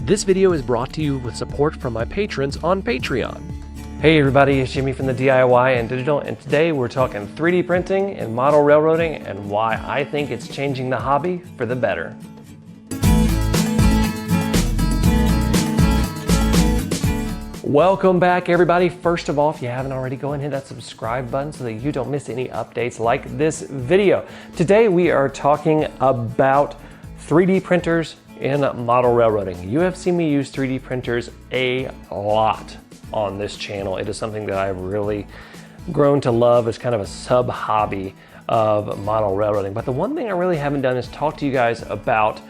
This video is brought to you with support from my patrons on Patreon. Hey everybody, it's Jimmy from the DIY and Digital, and today we're talking 3D printing and model railroading and why I think it's changing the hobby for the better. Welcome back everybody. First of all, if you haven't already, go and hit that subscribe button so that you don't miss any updates like this video. Today we are talking about 3D printers in model railroading. You have seen me use 3D printers a lot on this channel. It is something that I've really grown to love as kind of a sub hobby of model railroading. But the one thing I really haven't done is talk to you guys about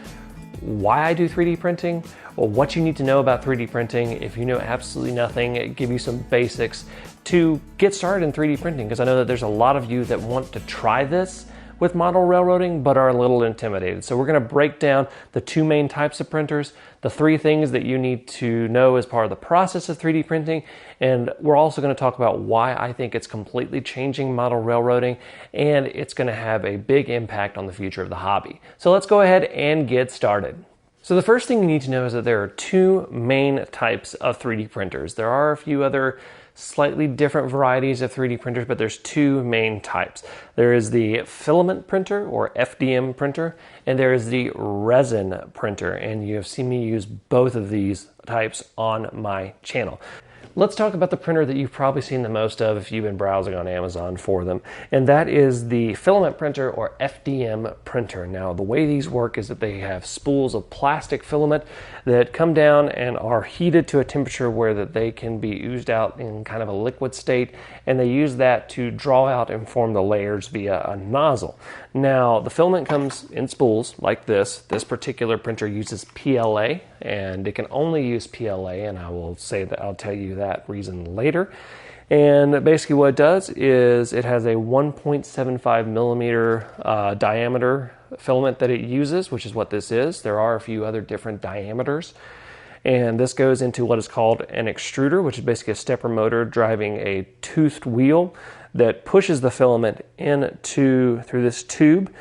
why I do 3D printing, or what you need to know about 3D printing. If you know absolutely nothing, give you some basics to get started in 3D printing, because I know that there's a lot of you that want to try this with model railroading but are a little intimidated. So we're going to break down the two main types of printers, the three things that you need to know as part of the process of 3D printing, and we're also going to talk about why I think it's completely changing model railroading and it's going to have a big impact on the future of the hobby. So let's go ahead and get started. So the first thing you need to know is that there are two main types of 3D printers. There are a few other slightly different varieties of 3D printers, but there's two main types. There is the filament printer, or FDM printer, and there is the resin printer, and you have seen me use both of these types on my channel. Let's talk about the printer that you've probably seen the most of if you've been browsing on Amazon for them, and that is the filament printer, or FDM printer. Now, the way these work is that they have spools of plastic filament that come down and are heated to a temperature where that they can be oozed out in kind of a liquid state, and they use that to draw out and form the layers via a nozzle. Now, the filament comes in spools like this. This particular printer uses PLA, and it can only use PLA, and I'll tell you that reason later. And basically what it does is it has a 1.75 millimeter diameter filament that it uses, which is what this is. There are a few other different diameters. And this goes into what is called an extruder, which is basically a stepper motor driving a toothed wheel that pushes the filament through this tube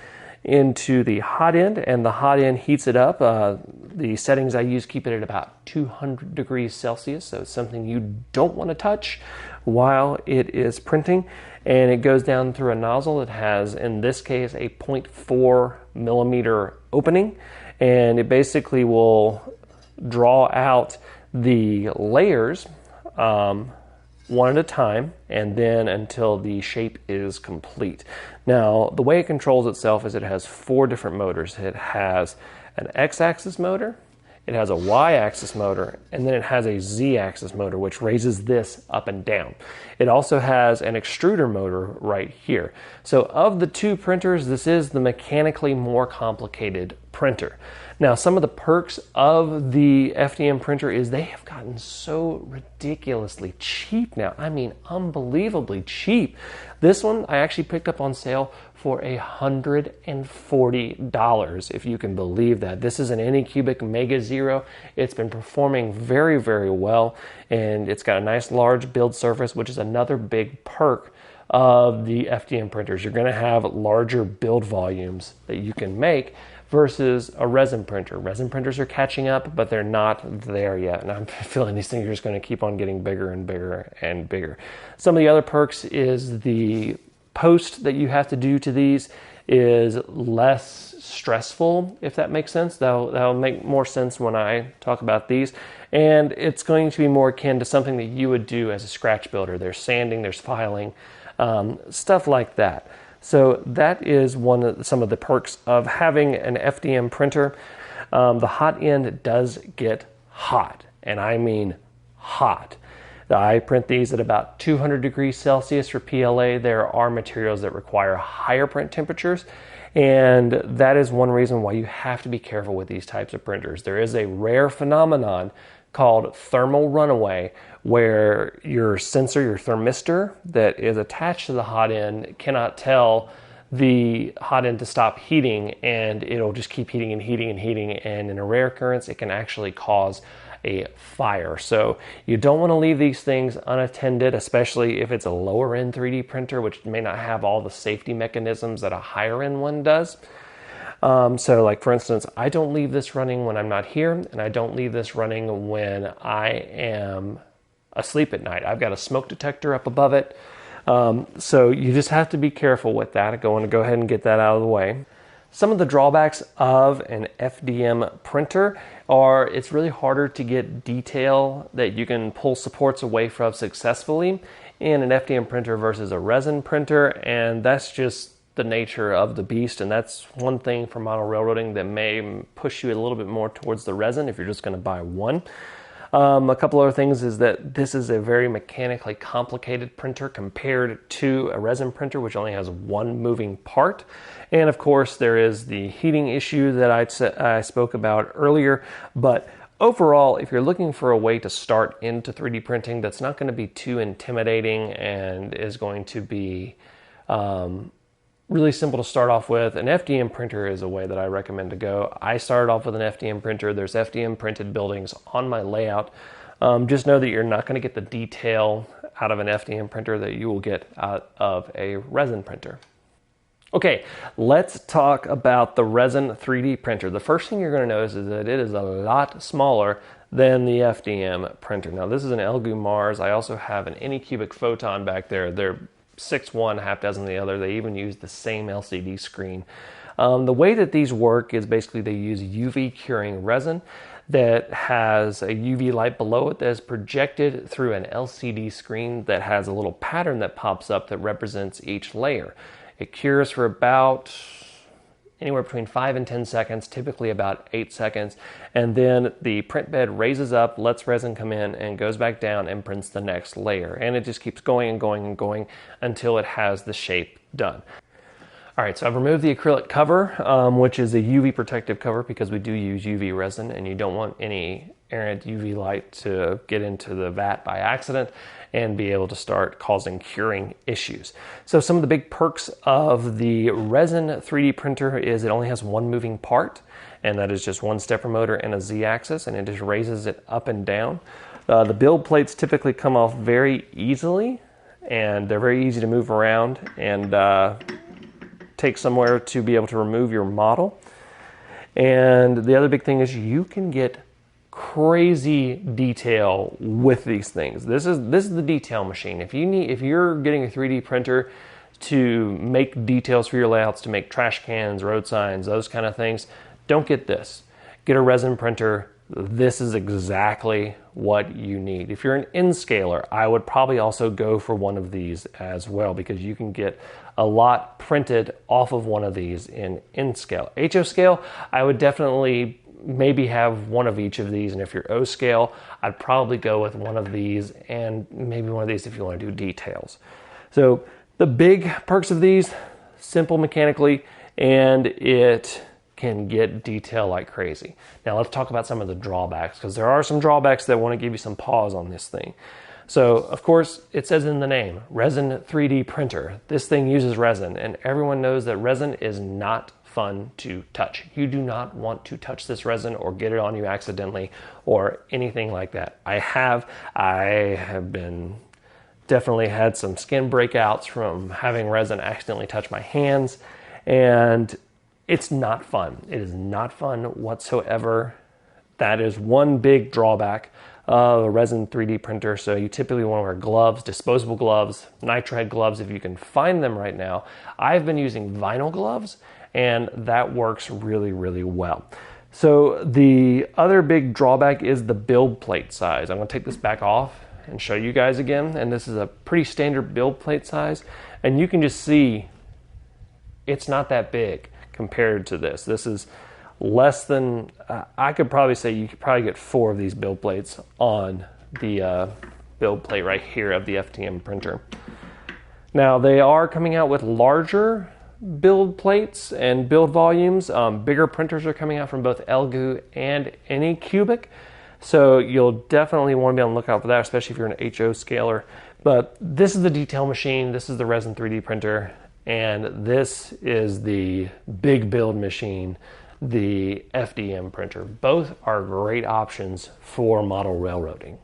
into the hot end, and the hot end heats it up. The settings I use keep it at about 200 degrees Celsius, so it's something you don't want to touch while it is printing. And it goes down through a nozzle that has, in this case, a 0.4 millimeter opening, and it basically will draw out the layers one at a time, and then until the shape is complete. Now, the way it controls itself is it has four different motors. It has an X-axis motor, it has a Y-axis motor, and then it has a Z-axis motor, which raises this up and down. It also has an extruder motor right here. So of the two printers, this is the mechanically more complicated printer. Now, some of the perks of the FDM printer is they have gotten so ridiculously cheap now. I mean, unbelievably cheap. This one I actually picked up on sale for $140, if you can believe that. This is an Anycubic Mega Zero. It's been performing very, very well, and it's got a nice large build surface, which is another big perk of the FDM printers. You're going to have larger build volumes that you can make versus a resin printer. Resin printers are catching up, but they're not there yet. And I'm feeling these things are just going to keep on getting bigger and bigger and bigger. Some of the other perks is the post that you have to do to these is less stressful, if that makes sense. That'll make more sense when I talk about these. And it's going to be more akin to something that you would do as a scratch builder. There's sanding, there's filing, stuff like that. So that is some of the perks of having an FDM printer. The hot end does get hot, and I mean hot. I print these at about 200 degrees Celsius for PLA. There are materials that require higher print temperatures, and that is one reason why you have to be careful with these types of printers. There is a rare phenomenon called thermal runaway, where your sensor, your thermistor that is attached to the hot end cannot tell the hot end to stop heating, and it'll just keep heating and heating and heating, and in a rare occurrence it can actually cause a fire. So you don't want to leave these things unattended, especially if it's a lower end 3D printer, which may not have all the safety mechanisms that a higher end one does. So like for instance, I don't leave this running when I'm not here, and I don't leave this running when I am asleep at night. I've got a smoke detector up above it. So you just have to be careful with that. I want to go ahead and get that out of the way. Some of the drawbacks of an FDM printer are it's really harder to get detail that you can pull supports away from successfully in an FDM printer versus a resin printer, and that's just the nature of the beast, and that's one thing for model railroading that may push you a little bit more towards the resin if you're just going to buy one. A couple other things is that this is a very mechanically complicated printer compared to a resin printer, which only has one moving part. And of course, there is the heating issue that I spoke about earlier. But overall, if you're looking for a way to start into 3D printing that's not going to be too intimidating and is going to be really simple to start off with, an FDM printer is a way that I recommend to go. I started off with an FDM printer. There's FDM printed buildings on my layout. Just know that you're not going to get the detail out of an FDM printer that you will get out of a resin printer. Okay, let's talk about the resin 3D printer. The first thing you're going to notice is that it is a lot smaller than the FDM printer. Now this is an Elegoo Mars. I also have an Anycubic Photon back there. They're 6'1", half dozen the other. They even use the same LCD screen. The way that these work is basically they use UV curing resin that has a UV light below it that is projected through an LCD screen that has a little pattern that pops up that represents each layer. It cures for about anywhere between 5 and 10 seconds, typically about 8 seconds, and then the print bed raises up, lets resin come in, and goes back down and prints the next layer. And it just keeps going and going and going until it has the shape done. All right, so I've removed the acrylic cover, which is a UV protective cover because we do use UV resin, and you don't want any errant UV light to get into the vat by accident and be able to start causing curing issues. So some of the big perks of the resin 3D printer is it only has one moving part, and that is just one stepper motor and a Z-axis, and it just raises it up and down. The build plates typically come off very easily, and they're very easy to move around and take somewhere to be able to remove your model. And the other big thing is you can get crazy detail with these things. This is the detail machine. If you're getting a 3D printer to make details for your layouts, to make trash cans, road signs, those kind of things, don't get this. Get a resin printer. This is exactly what you need. If you're an N-scaler, I would probably also go for one of these as well because you can get a lot printed off of one of these in N-scale. HO scale, I would definitely maybe have one of each of these, and if you're O scale, I'd probably go with one of these and maybe one of these if you want to do details. So the big perks of these, simple mechanically, and it can get detail like crazy. Now let's talk about some of the drawbacks, because there are some drawbacks that want to give you some pause on this thing. So of course it says in the name, resin 3D printer. This thing uses resin, and everyone knows that resin is not fun to touch. You do not want to touch this resin or get it on you accidentally or anything like that. I have definitely had some skin breakouts from having resin accidentally touch my hands, and it's not fun. It is not fun whatsoever. That is one big drawback of a resin 3D printer. So you typically want to wear gloves, disposable gloves, nitrile gloves if you can find them right now. I've been using vinyl gloves, and that works really, really well. So the other big drawback is the build plate size. I'm going to take this back off and show you guys again. And this is a pretty standard build plate size. And you can just see it's not that big compared to this. This is less than, I could probably say you could probably get 4 of these build plates on the build plate right here of the FDM printer. Now they are coming out with larger build plates and build volumes. Bigger printers are coming out from both Elegoo and Anycubic, so you'll definitely want to be on the lookout for that, especially if you're an HO scaler. But this is the detail machine, this is the resin 3D printer, and this is the big build machine, the FDM printer. Both are great options for model railroading.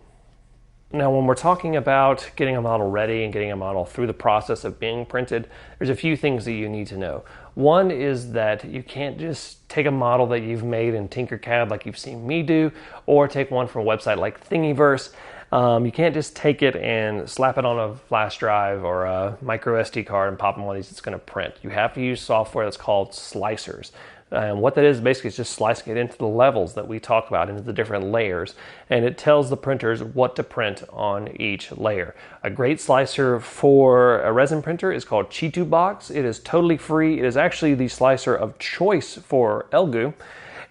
Now, when we're talking about getting a model ready and getting a model through the process of being printed, there's a few things that you need to know. One is that you can't just take a model that you've made in Tinkercad like you've seen me do, or take one from a website like Thingiverse. You can't just take it and slap it on a flash drive or a micro SD card and pop in one of these, it's going to print. You have to use software that's called slicers. And what that is basically is just slicing it into the levels that we talk about, into the different layers. And it tells the printers what to print on each layer. A great slicer for a resin printer is called Chitubox. It is totally free. It is actually the slicer of choice for Elegoo.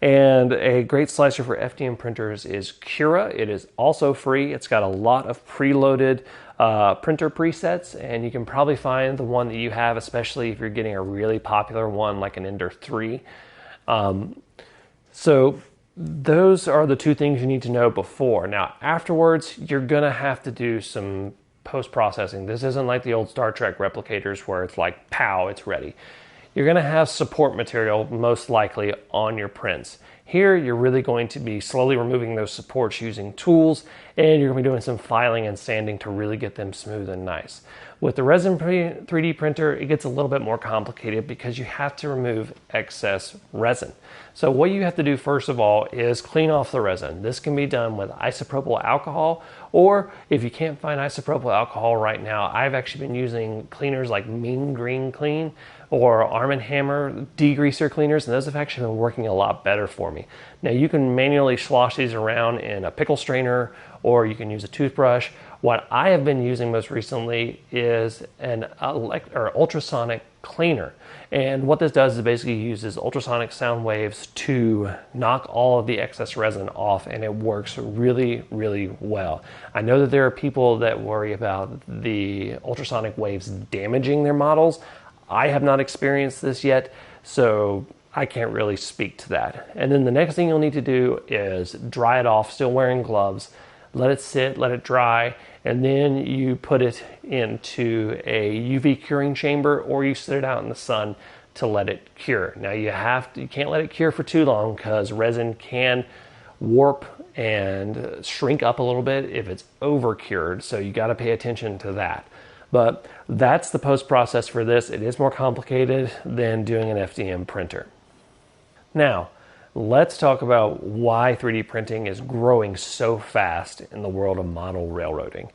And a great slicer for FDM printers is Cura. It is also free. It's got a lot of preloaded printer presets, and you can probably find the one that you have, especially if you're getting a really popular one like an Ender 3. So those are the two things you need to know before. Now, afterwards, you're going to have to do some post-processing. This isn't like the old Star Trek replicators where it's like, pow, it's ready. You're going to have support material most likely on your prints. Here, you're really going to be slowly removing those supports using tools, and you're going to be doing some filing and sanding to really get them smooth and nice. With the Resin 3D printer, it gets a little bit more complicated because you have to remove excess resin. So what you have to do first of all is clean off the resin. This can be done with isopropyl alcohol, or if you can't find isopropyl alcohol right now, I've actually been using cleaners like Mean Green Clean or Arm & Hammer degreaser cleaners, and those have actually been working a lot better for me. Now you can manually slosh these around in a pickle strainer, or you can use a toothbrush. What I have been using most recently is an ultrasonic cleaner. And what this does is basically uses ultrasonic sound waves to knock all of the excess resin off, and it works really, really well. I know that there are people that worry about the ultrasonic waves damaging their models. I have not experienced this yet, so I can't really speak to that. And then the next thing you'll need to do is dry it off, still wearing gloves. Let it sit, let it dry, and then you put it into a UV curing chamber, or you sit it out in the sun to let it cure. Now you can't let it cure for too long because resin can warp and shrink up a little bit if it's over cured, so you got to pay attention to that. But that's the post process for this. It is more complicated than doing an FDM printer. Now, let's talk about why 3D printing is growing so fast in the world of model railroading.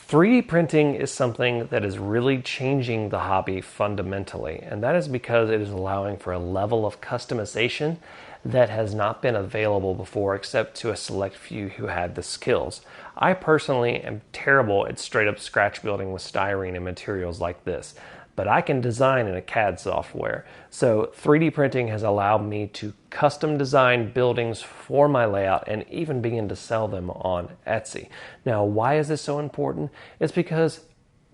3D printing is something that is really changing the hobby fundamentally, and that is because it is allowing for a level of customization that has not been available before except to a select few who had the skills. I personally am terrible at straight up scratch building with styrene and materials like this, but I can design in a CAD software. So 3D printing has allowed me to custom design buildings for my layout and even begin to sell them on Etsy. Now, why is this so important? It's because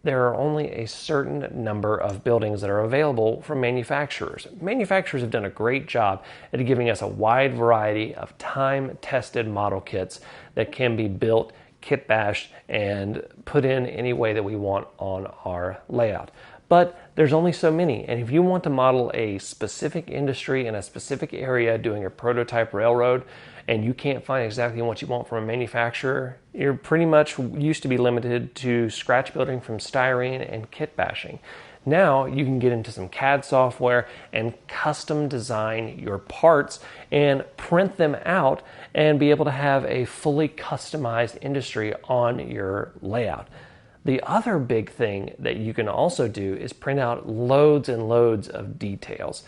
there are only a certain number of buildings that are available from manufacturers. Manufacturers have done a great job at giving us a wide variety of time-tested model kits that can be built, kit bashed, and put in any way that we want on our layout. But there's only so many, and if you want to model a specific industry in a specific area doing a prototype railroad, and you can't find exactly what you want from a manufacturer, you're pretty much used to be limited to scratch building from styrene and kit bashing. Now you can get into some CAD software and custom design your parts and print them out and be able to have a fully customized industry on your layout. The other big thing that you can also do is print out loads and loads of details.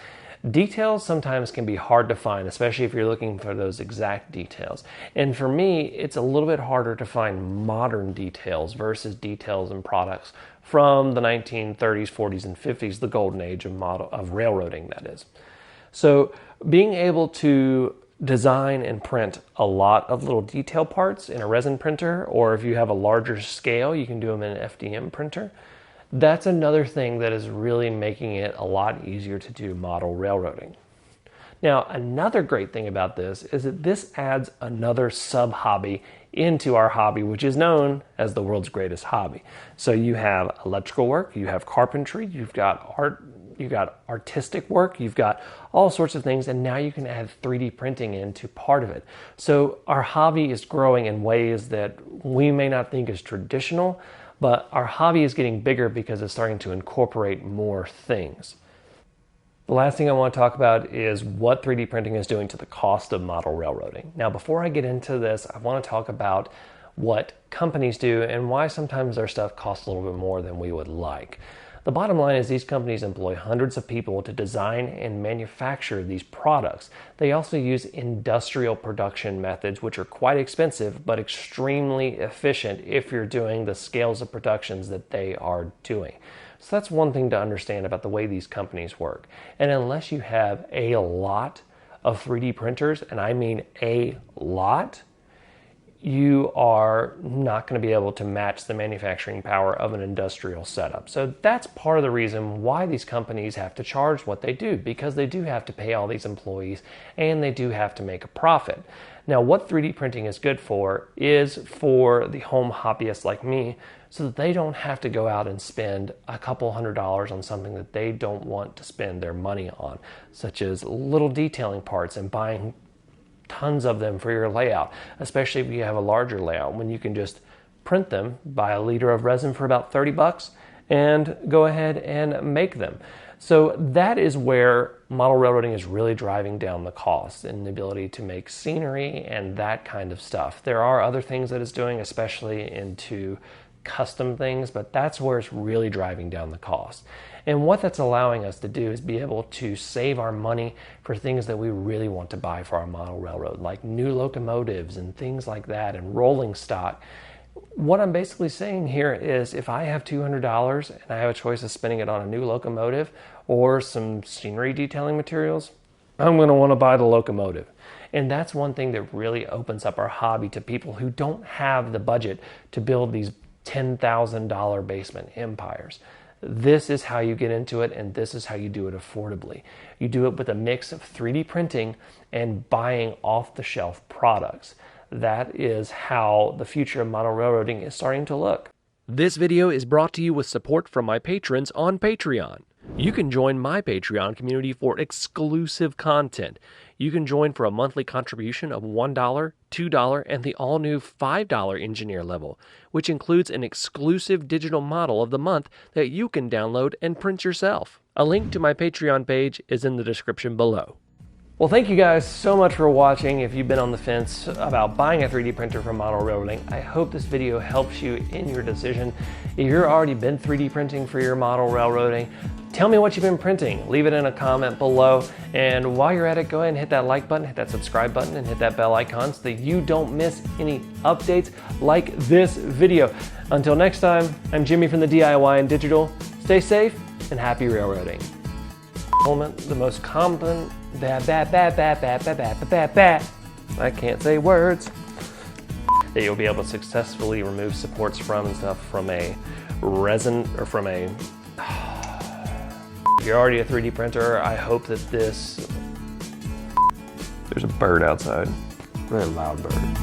Details sometimes can be hard to find, especially if you're looking for those exact details. And for me, it's a little bit harder to find modern details versus details in products from the 1930s, 40s, and 50s, the golden age of railroading, that is. So being able to design and print a lot of little detail parts in a resin printer, or if you have a larger scale, you can do them in an FDM printer. That's another thing that is really making it a lot easier to do model railroading. Now, another great thing about this is that this adds another sub-hobby into our hobby, which is known as the world's greatest hobby. So you have electrical work, you have carpentry, you've got art you got artistic work, you've got all sorts of things, and now you can add 3D printing into part of it. So our hobby is growing in ways that we may not think is traditional, but our hobby is getting bigger because it's starting to incorporate more things. The last thing I want to talk about is what 3D printing is doing to the cost of model railroading. Now, before I get into this, I want to talk about what companies do and why sometimes their stuff costs a little bit more than we would like. The bottom line is these companies employ hundreds of people to design and manufacture these products. They also use industrial production methods, which are quite expensive, but extremely efficient if you're doing the scales of productions that they are doing. So that's one thing to understand about the way these companies work. And unless you have a lot of 3D printers, and I mean a lot, you are not going to be able to match the manufacturing power of an industrial setup. So that's part of the reason why these companies have to charge what they do, because they do have to pay all these employees and they do have to make a profit. Now, what 3D printing is good for is for the home hobbyists like me, so that they don't have to go out and spend a couple $100s on something that they don't want to spend their money on, such as little detailing parts and buying tons of them for your layout, especially if you have a larger layout, when you can just print them, buy a liter of resin for about 30 bucks and go ahead and make them. So that is where model railroading is really driving down the cost and the ability to make scenery and that kind of stuff. There are other things that it's doing, especially into custom things, but that's where it's really driving down the cost. And what that's allowing us to do is be able to save our money for things that we really want to buy for our model railroad, like new locomotives and things like that, and rolling stock. What I'm basically saying here is if I have $200 and I have a choice of spending it on a new locomotive or some scenery detailing materials, I'm going to want to buy the locomotive. And that's one thing that really opens up our hobby to people who don't have the budget to build these $10,000 basement empires. This is how you get into it, and this is how you do it affordably. You do it with a mix of 3D printing and buying off-the-shelf products. That is how the future of model railroading is starting to look. This video is brought to you with support from my patrons on Patreon. You can join my Patreon community for exclusive content. You can join for a monthly contribution of $1, $2, and the all-new $5 engineer level, which includes an exclusive digital model of the month that you can download and print yourself. A link to my Patreon page is in the description below. Well, thank you guys so much for watching. If you've been on the fence about buying a 3D printer from model railroading, I hope this video helps you in your decision. If you've already been 3D printing for your model railroading, tell me what you've been printing. Leave it in a comment below. And while you're at it, go ahead and hit that like button, hit that subscribe button, and hit that bell icon so that you don't miss any updates like this video. Until next time, I'm Jimmy from the DIY and Digital. Stay safe and happy railroading. The most common I can't say words that you'll be able to successfully remove supports from and stuff from a resin or from a if you're already a 3D printer, I hope that this there's a bird outside, very loud bird.